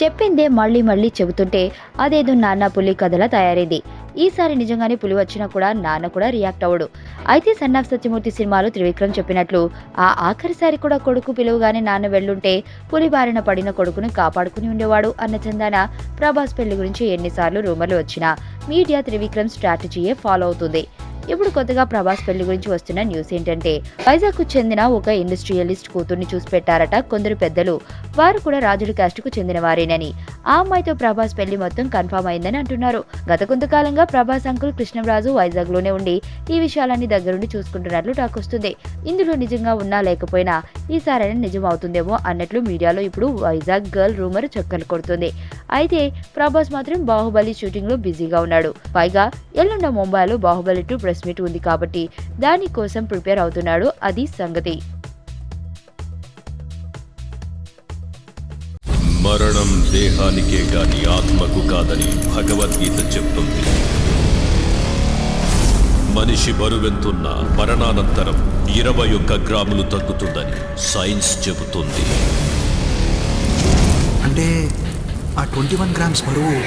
చెప్పిందే మళ్ళీ మళ్ళీ చెబుతుంటే అదేదో నాన్న పులి కథలా తయారైంది. ఈసారి నిజంగానే పులి వచ్చినా కూడా నాన్న కూడా రియాక్ట్ అవ్వడు. అయితే సన్ ఆఫ్ సత్యమూర్తి సినిమాలో త్రివిక్రమ్ చెప్పినట్లు ఆ ఆఖరిసారి కూడా కొడుకు పిలువగానే నాన్న వెళ్ళుంటే పులి బారిన పడిన కొడుకుని కాపాడుకుని ఉండేవాడు అన్న చందాన ప్రభాస్ పెళ్లి గురించి ఎన్నిసార్లు రూమర్లు వచ్చినా మీడియా త్రివిక్రమ్ స్ట్రాటజీయే ఫాలో అవుతుంది. ఇప్పుడు కొత్తగా ప్రభాస్ పెళ్లి గురించి వస్తున్న న్యూస్ ఏంటంటే వైజాగ్ కు చెందిన ఒక ఇండస్ట్రియలిస్ట్ కూతుర్ని చూసి పెట్టారట కొందరు పెద్దలు. వారు కూడా రాజుల క్యాస్ట్ కు చెందిన వారేనని, ఆ అమ్మాయితో ప్రభాస్ పెళ్లి మొత్తం కన్ఫర్మ్ అయిందని అంటున్నారు. గత కొంతకాలంగా ప్రభాస్ అంకుల్ కృష్ణంరాజు వైజాగ్ లోనే ఉండి ఈ విషయాలన్నీ దగ్గరుండి చూసుకుంటున్నట్లు టాక్ వస్తుంది. ఇందులో నిజంగా ఉన్నా లేకపోయినా ఈసారైనా నిజం అవుతుందేమో అన్నట్లు మీడియాలో ఇప్పుడు వైజాగ్ గర్ల్ రూమర్ చక్కర్లు కొడుతుంది. అయితే ప్రభాస్ మాత్రం బాహుబలి షూటింగ్ లో బిజీగా ఉన్నాడు. పైగా ఎల్లుండ ముంబైలో బాహుబలి 2 ప్రెస్ మీట్ ఉంది కాబట్టి దానికోసం ప్రిపేర్ అవుతున్నాడు. అది సంగతి. మరణం దేహానికే గాని ఆత్మకు కాదని భగవద్గీత చెప్తుంది. మనిషి బరువెంతున్నా మరణానంతరం 21 గ్రాములు తగ్గుతుందని సైన్స్ చెబుతుంది. అంటే ఆ 21 గ్రామ్స్ బరువు